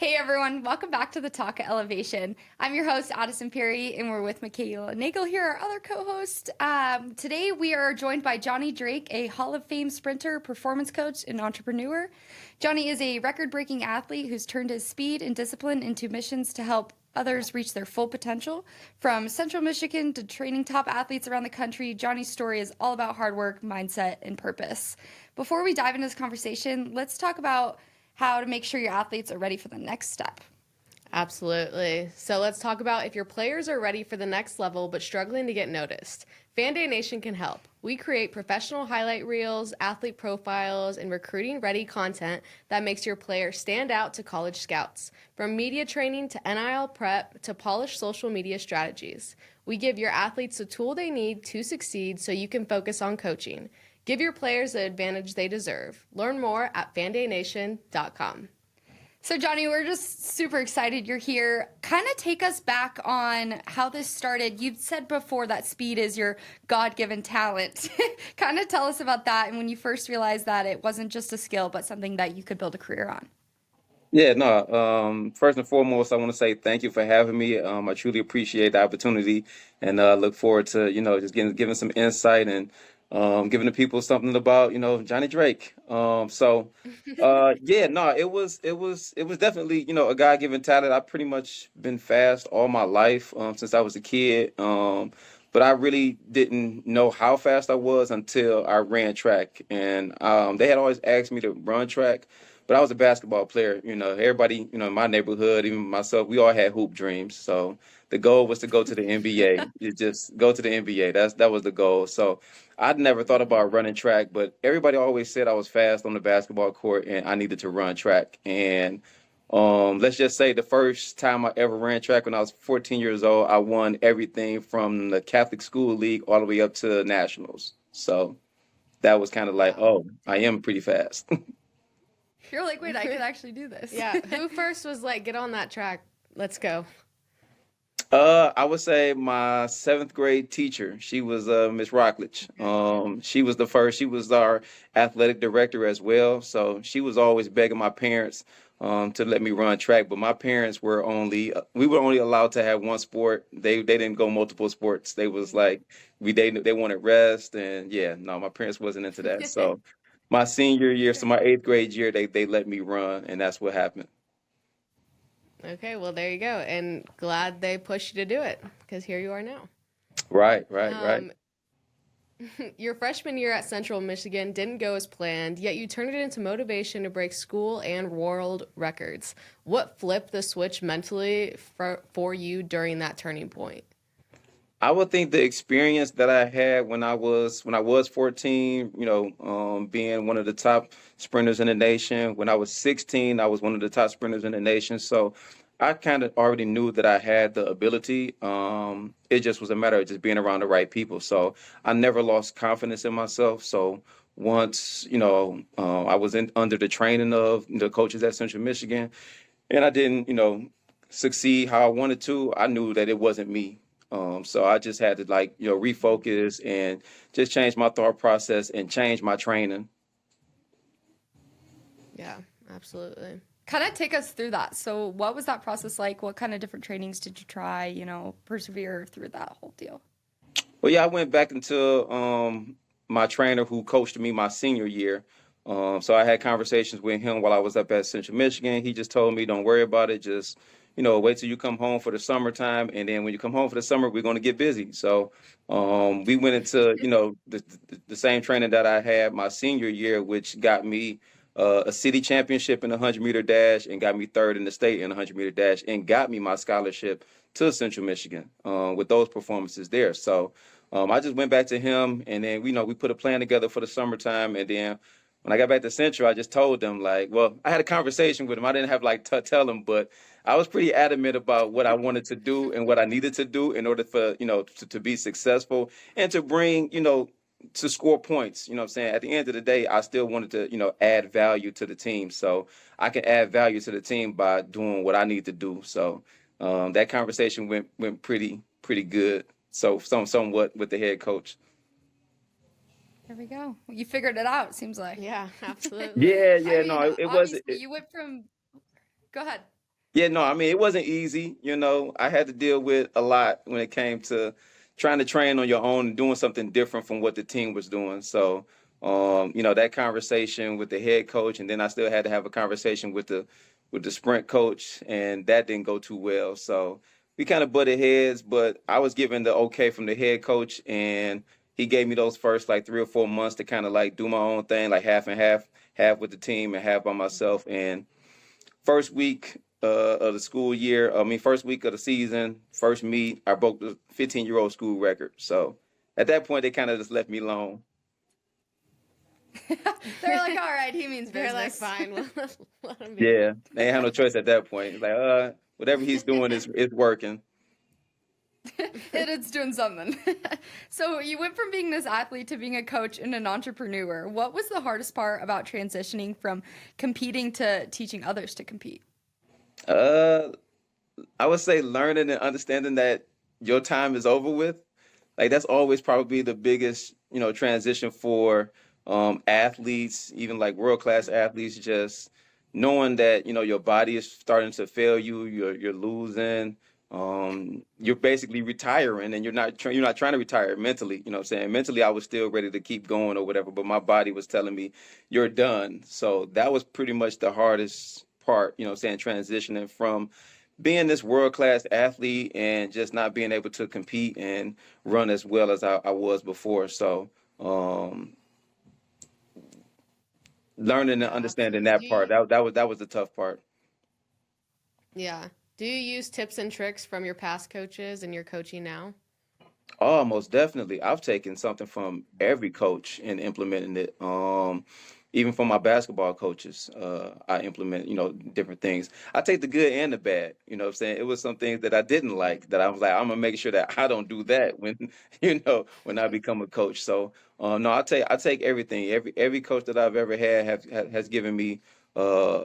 Hey everyone, welcome back to the Talk of Elevation. I'm your host, Addison Perry, and we're with Michaela Nagel here, our other co host. Today we are joined by Johnie Drake, a Hall of Fame sprinter, performance coach, and entrepreneur. Johnie is a record breaking athlete who's turned his speed and discipline into missions to help others reach their full potential. From Central Michigan to training top athletes around the country, Johnny's story is all about hard work, mindset, and purpose. Before we dive into this conversation, let's talk about how to make sure your athletes are ready for the next step. Absolutely. So let's talk about if your players are ready for the next level but struggling to get noticed. Fan Day Nation can help. We create professional highlight reels, athlete profiles, and recruiting-ready content that makes your player stand out to college scouts. From media training to NIL prep to polished social media strategies, we give your athletes the tool they need to succeed so you can focus on coaching. Give your players the advantage they deserve. Learn more at fandaynation.com. So, Johnie, we're just super excited you're here. Kind of take us back on how this started. You've said before that speed is your God-given talent. Kind of tell us about that and when you first realized that it wasn't just a skill, but something that you could build a career on. Yeah, no. First and foremost, I want to say thank you for having me. I truly appreciate the opportunity, and look forward to just giving some insight and giving the people something about Johnie Drake. Yeah, no, it was definitely a God-given talent. I've pretty much been fast all my life since I was a kid. But I really didn't know how fast I was until I ran track, and they had always asked me to run track. But I was a basketball player. Everybody, in my neighborhood, even myself, we all had hoop dreams. So the goal was to go to the NBA. You just go to the NBA. That was the goal. So I'd never thought about running track, but everybody always said I was fast on the basketball court and I needed to run track. And let's just say the first time I ever ran track when I was 14 years old, I won everything from the Catholic School League all the way up to nationals. So that was kind of like, Wow. oh, I am pretty fast. You're like, wait, I could actually do this. Yeah. Who first was like, get on that track? Let's go. I would say my seventh grade teacher. She was Miss Rockledge. She was the first. She was our athletic director as well. So she was always begging my parents to let me run track. But my parents were we were only allowed to have one sport. They didn't go multiple sports. They was like they wanted rest, and yeah, no, my parents wasn't into that. So my senior year, so my eighth grade year, they let me run, and that's what happened. Okay, well, there you go. And glad they pushed you to do it because here you are now. Right, right, right. Um, your freshman year at Central Michigan didn't go as planned, yet you turned it into motivation to break school and world records. What flipped the switch mentally for you during that turning point? I would think the experience that I had when I was 14, being one of the top sprinters in the nation. When I was 16, I was one of the top sprinters in the nation. So I kind of already knew that I had the ability. It just was a matter of just being around the right people. So I never lost confidence in myself. So once, I was under the training of the coaches at Central Michigan, and I didn't, succeed how I wanted to, I knew that it wasn't me. So I just had to refocus and just change my thought process and change my training. Yeah, absolutely. Kind of take us through that. So, what was that process like? What kind of different trainings did you try, persevere through that whole deal? Well, yeah, I went back into my trainer who coached me my senior year. So I had conversations with him while I was up at Central Michigan. He just told me, don't worry about it. Just, wait till you come home for the summertime. And then when you come home for the summer, we're going to get busy. So we went into, the same training that I had my senior year, which got me a city championship in the 100-meter dash and got me third in the state in the 100-meter dash and got me my scholarship to Central Michigan with those performances there. So I just went back to him, and then we put a plan together for the summertime, and then when I got back to Central, I just told them well, I had a conversation with him. I didn't have to tell him, but I was pretty adamant about what I wanted to do and what I needed to do in order for to be successful and to bring to score points. You know what I'm saying? At the end of the day, I still wanted to add value to the team, so I can add value to the team by doing what I need to do. So that conversation went pretty good. So somewhat with the head coach. There we go. You figured it out, it seems like. Yeah, absolutely. Yeah, I yeah, no, mean, it was. obviously, you went from. Go ahead. Yeah, no, I mean, it wasn't easy. I had to deal with a lot when it came to trying to train on your own and doing something different from what the team was doing. So, that conversation with the head coach, and then I still had to have a conversation with the sprint coach, and that didn't go too well. So we kind of butted heads, but I was given the okay from the head coach, and he gave me those first like 3 or 4 months to kind of like do my own thing, like half and half, half with the team and half by myself. And first week of the school year, I mean, first week of the season, first meet, I broke the 15-year-old school record. So at that point, they kind of just left me alone. They're like, all right, he means They're like, business. fine, let him be. Yeah, they ain't have no choice at that point. It's like, whatever he's doing is working. It's doing something. So you went from being this athlete to being a coach and an entrepreneur. What was the hardest part about transitioning from competing to teaching others to compete? Uh, I would say learning and understanding that your time is over with. Like that's always probably the biggest, transition for athletes, even like world class athletes, just knowing that, your body is starting to fail you, you're losing, you're basically retiring and you're not trying to retire mentally, you know what I'm saying? Mentally I was still ready to keep going or whatever, but my body was telling me you're done. So that was pretty much the hardest part, what I'm saying, transitioning from being this world class athlete and just not being able to compete and run as well as I was before. So um, learning and Yeah, understanding absolutely. that part that was the tough part. Yeah. Do you use tips and tricks from your past coaches and your coaching now? Oh, most definitely. I've taken something from every coach and implemented it. Even from my basketball coaches, I implement, different things. I take the good and the bad. You know what I'm saying? It was some things that I didn't like that I was like, I'm gonna make sure that I don't do that when, when I become a coach. So, no, I take everything. Every coach that I've ever had has given me uh,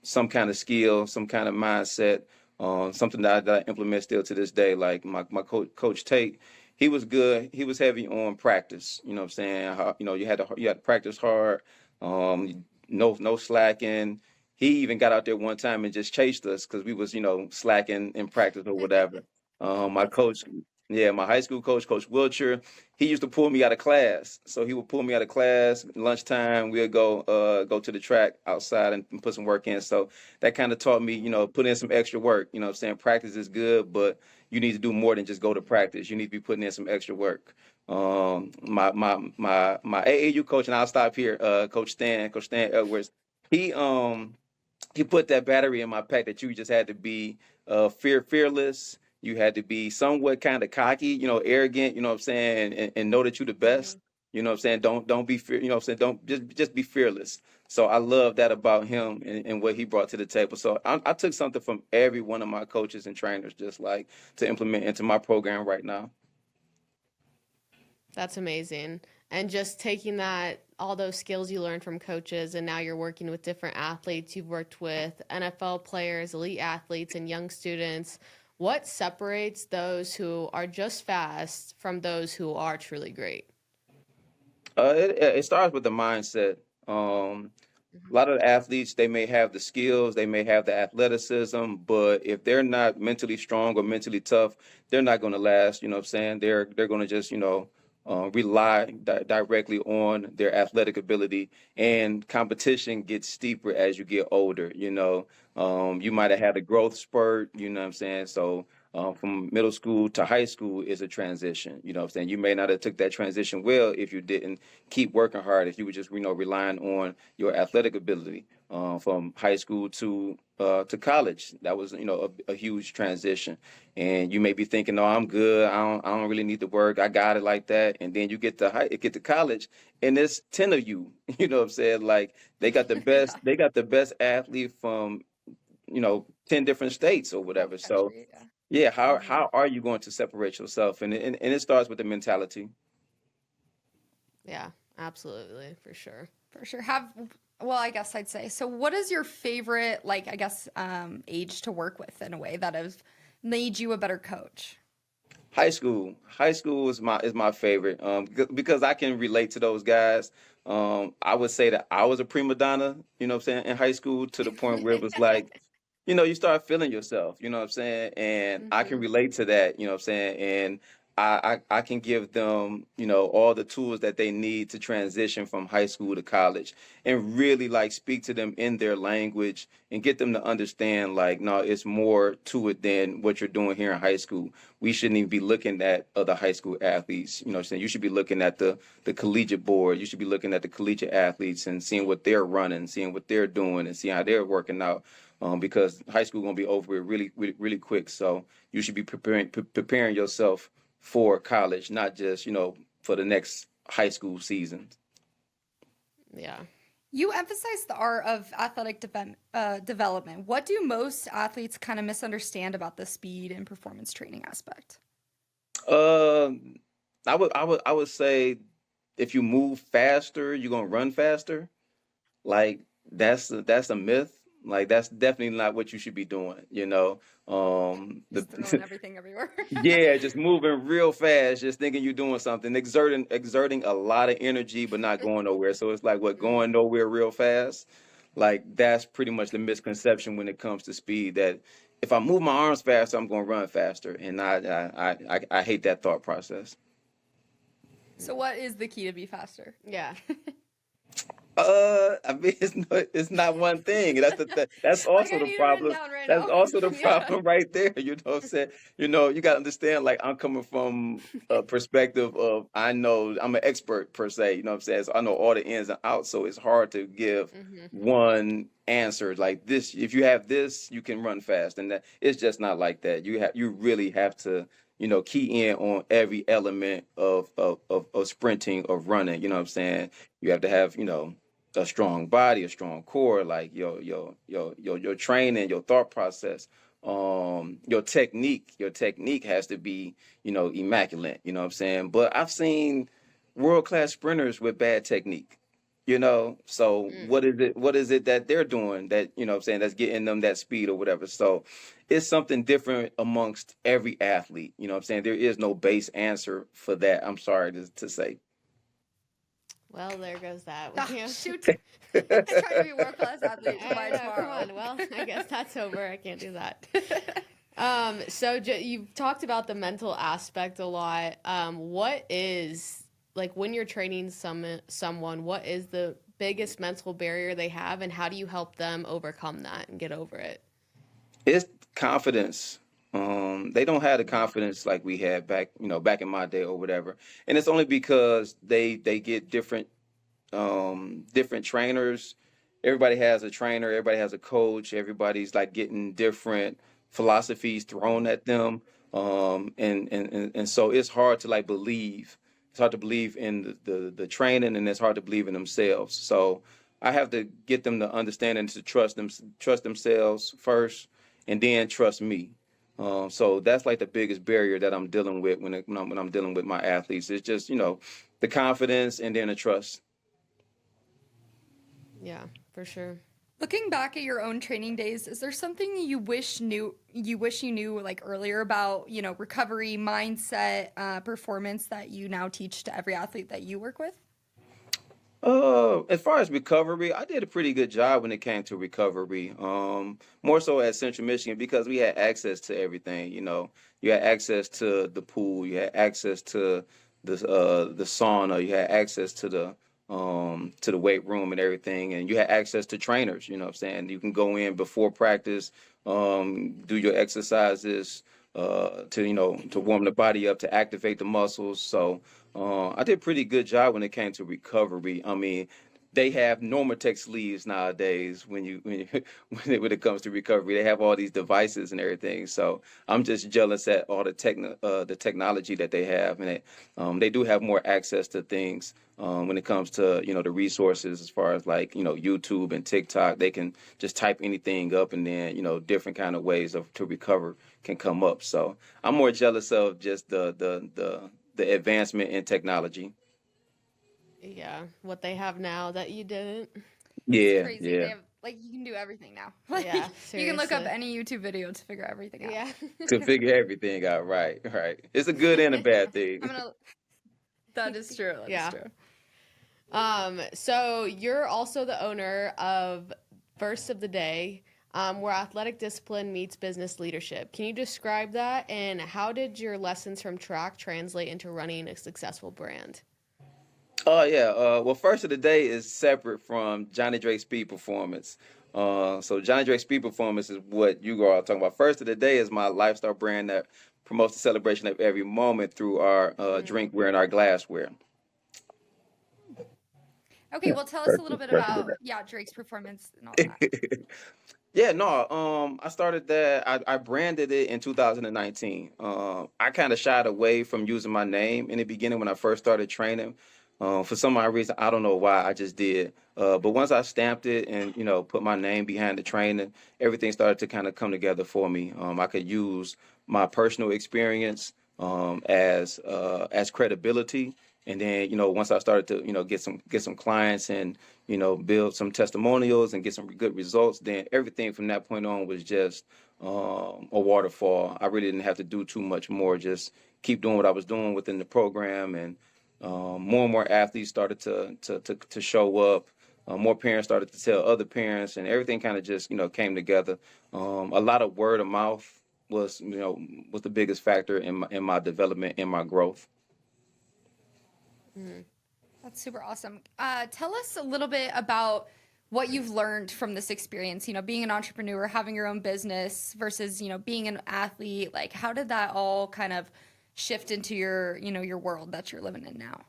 some kind of skill, some kind of mindset, something that I implement still to this day. Like my coach Tate, he was good. He was heavy on practice. You know what I'm saying? You had to practice hard. No slacking. He even got out there one time and just chased us because we was slacking in practice or whatever. My That's coach, awesome. yeah, my high school coach, Coach Wilcher, he used to pull me out of class. So he would pull me out of class lunchtime. We'd go to the track outside and put some work in. So that kind of taught me, put in some extra work. You know what I'm saying? Practice is good, but you need to do more than just go to practice. You need to be putting in some extra work. My AAU coach, and I'll stop here. Coach Stan Edwards. He he put that battery in my pack that you just had to be fearless. You had to be somewhat kind of cocky, arrogant. You know what I'm saying, and know that you're the best. Hmm. You know what I'm saying. Don't be fear. You know what I'm saying. Don't just be fearless. So I love that about him and what he brought to the table. So I took something from every one of my coaches and trainers, just like to implement into my program right now. That's amazing. And just taking that, all those skills you learned from coaches, and now you're working with different athletes. You've worked with NFL players, elite athletes, and young students. What separates those who are just fast from those who are truly great? It starts with the mindset. A Mhm. lot of the athletes, they may have the skills, they may have the athleticism, but if they're not mentally strong or mentally tough, they're not going to last. You know what I'm saying? They're going to just rely directly on their athletic ability, and competition gets steeper as you get older. You might have had a growth spurt. You know what I'm saying? So from middle school to high school is a transition. You know what I'm saying? You may not have took that transition well if you didn't keep working hard. If you were just relying on your athletic ability from high school to college, that was a huge transition. And you may be thinking, "No, I'm good. I don't really need to work. I got it like that." And then you get to college, and there's 10 of you. You know what I'm saying? Like they got the best athlete from 10 different states or Whole whatever. So country, yeah. yeah, how Hmm. how are you going to separate yourself? And it starts with the mentality. Yeah, absolutely, for sure. For sure. Well, I guess I'd say. So what is your favorite, like, I guess, age to work with in a way that has made you a better coach? High school is my favorite because I can relate to those guys. I would say that I was a prima donna, you know what I'm saying, in high school to the point where it was like, you start feeling yourself, you know what I'm saying? And I can Hmm. relate to that, you know what I'm saying? And I can give them, all the tools that they need to transition from high school to college and really like speak to them in their language and get them to understand like, no, it's more to it than what you're doing here in high school. We shouldn't even be looking at other high school athletes, you know what I'm saying? You should be looking at the collegiate board. You should be looking at the collegiate athletes and seeing what they're running, seeing what they're doing and seeing how they're working out. Because high school gonna be over with really, really, really quick. So you should be preparing yourself for college, not just for the next high school season. Yeah. You emphasize the art of athletic development. What do most athletes kind of misunderstand about the speed and performance training aspect? Uh, I would say if you move faster, you're gonna run faster. Like that's a myth. Like that's definitely not what you should be doing. The Just throwing everything everywhere. yeah, just moving real fast, just thinking you're doing something, exerting a lot of energy, but not going nowhere. So it's like what going Hmm. nowhere real fast. Like that's pretty much the misconception when it comes to speed. That if I move my arms faster, I'm going to run faster, and I hate that thought process. So, what is the key to be faster? Yeah. I mean, it's not one thing. That's Like, also I the need it written problem. down right That's now. also the Yeah. problem right there. You know what I'm saying? You got to understand, like, I'm coming from a perspective of, I know I'm an expert per se, you know what I'm saying? So I know all the ins and outs. So it's hard to give Hmm. one answer like this. If you have this, you can run fast. And that it's just not like that. You really have to, key in on every element of sprinting, of running, you know what I'm saying? You have to have, a strong body, a strong core, like your training, your thought process, your technique has to be, immaculate, you know what I'm saying? But I've seen world-class sprinters with bad technique, so what is it that they're doing that, what I'm saying, that's getting them that speed or whatever. So it's something different amongst every athlete, you know what I'm saying? There is no base answer for that. I'm sorry to say. Well, there goes that. We Ah, can't. shoot. Trying to be a world class athlete I by know. Come tomorrow. on. Well, I guess that's over. I can't do that. So you've talked about the mental aspect a lot. What is like when you're training someone? What is the biggest mental barrier they have, and how do you help them overcome that and get over it? It's confidence. They don't have the confidence like we had back in my day or whatever. And it's only because they get different trainers. Everybody has a trainer, everybody has a coach, everybody's like getting different philosophies thrown at them. And so it's hard to like believe. It's hard to believe in the training, and it's hard to believe in themselves. So I have to get them to understand and to trust themselves first, and then trust me. So that's like the biggest barrier that I'm dealing with when I'm dealing with my athletes. It's just the confidence and then the trust. Yeah, for sure. Looking back at your own training days, is there something you wish you knew like earlier about, recovery, mindset, performance that you now teach to every athlete that you work with? As far as recovery, I did a pretty good job when it came to recovery. More so at Central Michigan because we had access to everything. You had access to the pool, you had access to the sauna, you had access to the weight room and everything, and you had access to trainers. You know what I'm saying? You can go in before practice, do your exercises, to warm the body up, to activate the muscles. So I did a pretty good job when it came to recovery. I mean, they have Normatec sleeves nowadays when it comes to recovery. They have all these devices and everything. So I'm just jealous at all the technology that they have, and they do have more access to things when it comes to the resources as far as like YouTube and TikTok. They can just type anything up, and then different kind of ways of to recover can come up. So I'm more jealous of just the advancement in technology. Yeah, what they have now that you didn't. It's Yeah, crazy. They yeah. have like you can do everything now. Like Yeah, you can look up seriously. any YouTube video to figure everything out. Yeah. To figure everything out, right, right. It's a good and a bad I'm thing. gonna. That is true. That is Yeah. true. So you're also the owner of First of the Day. where athletic discipline meets business leadership. Can you describe that? And how did your lessons from track translate into running a successful brand? Oh yeah. Well, first of the day is separate from Johnny Drake Speed Performance. So Johnny Drake Speed Performance is what you are talking about. First of the day is my lifestyle brand that promotes the celebration of every moment through our Mm. drinkware and our glassware. Okay, well, tell us a little bit First of the about, yeah, Drake's performance and all that. day. Yeah, no, I started that. I branded it in 2019. I kind of shied away from using my name in the beginning when I first started training. For some odd reason, I don't know why, I just did. But once I stamped it and put my name behind the training, everything started to kind of come together for me. I could use my personal experience as credibility, and then once I started to get some clients and build some testimonials and get some good results, then everything from that point on was just a waterfall. I really didn't have to do too much more, just keep doing what I was doing within the program, and more and more athletes started to show up. More parents started to tell other parents, and everything kind of just came together. A lot of word of mouth was the biggest factor in my development, in my growth. Mm. That's super awesome. Tell us a little bit about what you've learned from this experience, being an entrepreneur, having your own business versus, being an athlete. Like, how did that all kind of shift into your world that you're living in now?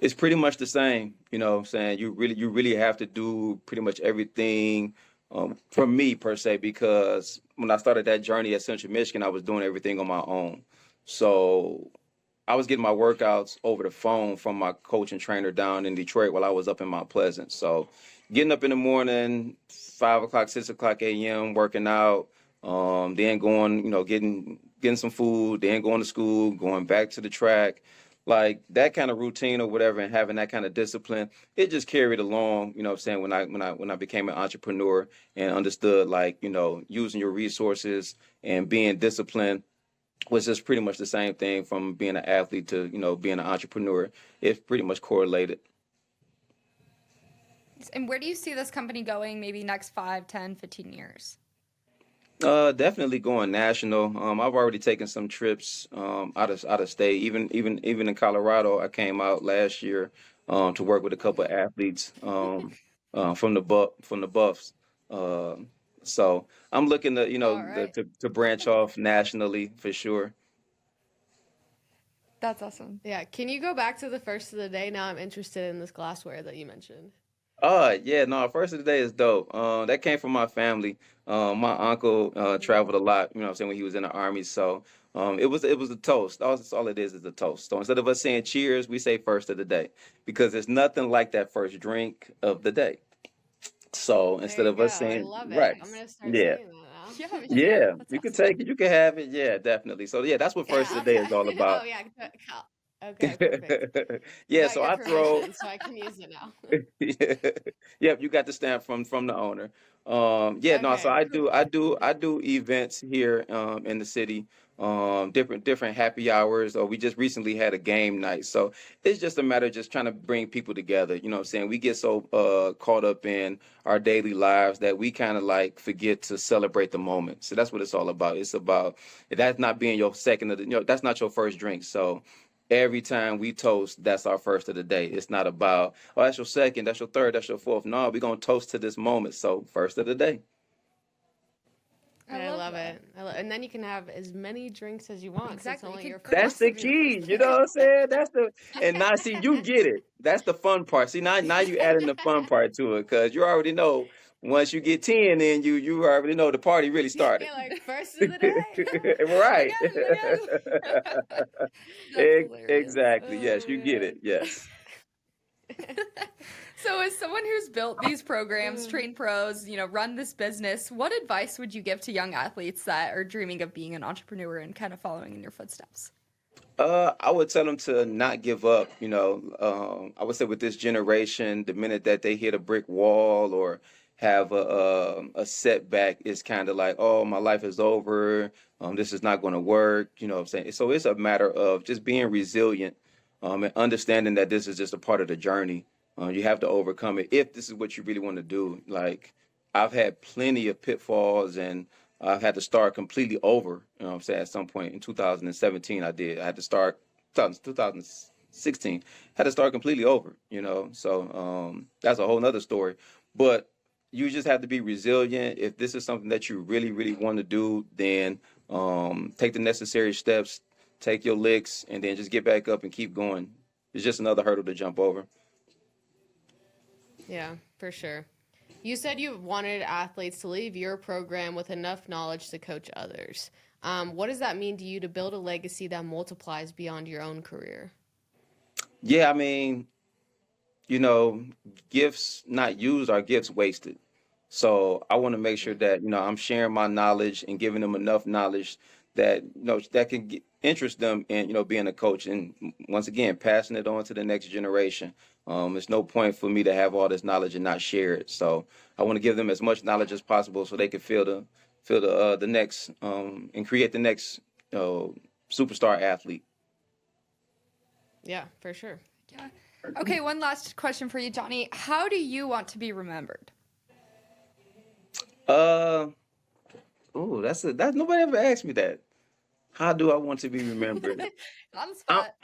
It's pretty much the same, what I'm saying. You really have to do pretty much everything, for me per se, because when I started that journey at Central Michigan, I was doing everything on my own. So I was getting my workouts over the phone from my coach and trainer down in Detroit while I was up in Mount Pleasant. So getting up in the morning, 5 o'clock, 6 o'clock a.m., working out, then going, getting some food, then going to school, going back to the track, like that kind of routine or whatever, and having that kind of discipline, it just carried along. What I'm saying, when I became an entrepreneur and understood, like, using your resources and being disciplined was just pretty much the same thing from being an athlete to being an entrepreneur. It's pretty much correlated. And where do you see this company going maybe next 5, 10, 15 years? Definitely going national. I've already taken some trips out of state. Even in Colorado, I came out last year to work with a couple of athletes from the Buffs. Uh, so I'm looking to All right. to branch off nationally for sure. That's awesome. Yeah. Can you go back to the first of the day? Now I'm interested in this glassware that you mentioned. Yeah, no, first of the day is dope. That came from my family. My uncle Mm. traveled a lot, what I'm saying, when he was in the army. So it was a toast. All it is a toast. So instead of us saying cheers, we say first of the day because it's nothing like that first drink of the day. So There instead you of go. us I saying love it. right, I'm gonna start yeah, saying that now. Yeah, me too. yeah, That's you can awesome. take it, you can have it, yeah, definitely. So yeah, that's what first of Yeah. the day is all Okay. Oh about. yeah. Okay. Perfect. I Yeah, got so your I throw. permission, so I can use it now. Yep, you got the stamp from the owner. Yeah, no, so Okay. I Cool. do I do I do events here in the city, different happy hours, or we just recently had a game night. So it's just a matter of just trying to bring people together. What I'm saying? We get so caught up in our daily lives that we kind of like forget to celebrate the moment. So that's what it's all about. It's about that's not being your second of the, that's not your first drink. So every time we toast, that's our first of the day. It's not about, oh, that's your second, that's your third, that's your fourth. No, we're gonna toast to this moment. So first of the day. I I love love that. it. And then you can have as many drinks as you want because it's Exactly. You only your could That's first. the possibly be the key. first You know day. what I'm saying? That's the and now see you get it. That's the fun part. See now you adding the fun part to it because you already know once you get 10, then you already know the party really started. You're like first of the day. I Right. got it. I got it. That's hilarious. Exactly. Yes, Oh you get man. it. Yes. So, as someone who's built these programs, Mm. trained pros, run this business, what advice would you give to young athletes that are dreaming of being an entrepreneur and kind of following in your footsteps? I would tell them to not give up. I would say with this generation, the minute that they hit a brick wall or have a setback, it's kind of like, oh, my life is over. This is not going to work. You know what I'm saying? So it's a matter of just being resilient, and understanding that this is just a part of the journey. You have to overcome it if this is what you really want to do. Like, I've had plenty of pitfalls, and I've had to start completely over. You know what I'm saying? At some point in 2017, I did. I had to start 2016. Had to start completely over. So that's a whole nother story. But you just have to be resilient. If this is something that you really, really want to do, then take the necessary steps, take your licks, and then just get back up and keep going. It's just another hurdle to jump over. Yeah, for sure. You said you wanted athletes to leave your program with enough knowledge to coach others. What does that mean to you to build a legacy that multiplies beyond your own career? Yeah, I mean, you know, gifts not used are gifts wasted. So I want to make sure that, I'm sharing my knowledge and giving them enough knowledge that, that can interest them in, being a coach. And once again, passing it on to the next generation. There's no point for me to have all this knowledge and not share it. So I want to give them as much knowledge as possible so they can feel the next, and create the next, superstar athlete. Yeah, for sure. Yeah. Okay, one last question for you, Johnie. How do you want to be remembered? Uh, that's nobody ever asked me that. How do I want to be remembered? On the spot.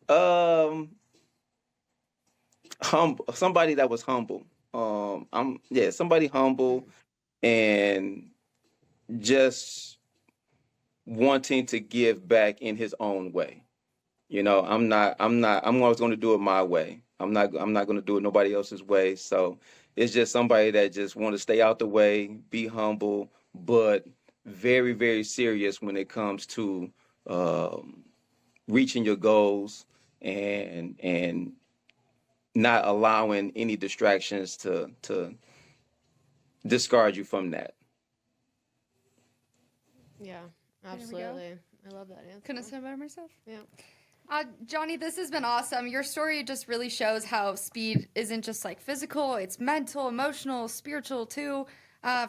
um, somebody that was humble. Somebody humble and just wanting to give back in his own way. I'm always going to do it my way. I'm not going to do it nobody else's way. So it's just somebody that just want to stay out the way, be humble, but very, very serious when it comes to um, reaching your goals and not allowing any distractions to discard you from that. Yeah, we go. absolutely. I love that answer. Couldn't have said it better myself. Yeah. Johnie, this has been awesome. Your story just really shows how speed isn't just like physical, it's mental, emotional, spiritual too.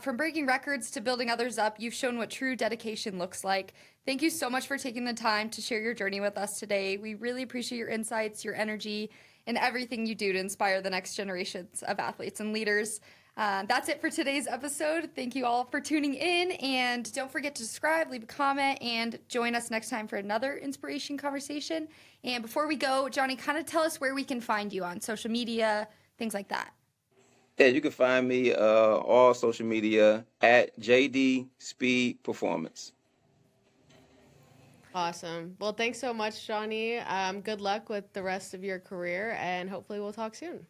From breaking records to building others up, you've shown what true dedication looks like. Thank you so much for taking the time to share your journey with us today. We really appreciate your insights, your energy, and everything you do to inspire the next generations of athletes and leaders. That's it for today's episode. Thank you all for tuning in, and don't forget to subscribe, leave a comment, and join us next time for another inspiration conversation. And before we go, Johnie, kind of tell us where we can find you on social media, things like that. Yeah, you can find me all social media at JD Speed Performance. Awesome. Well, thanks so much, Johnie. Good luck with the rest of your career, and hopefully we'll talk soon.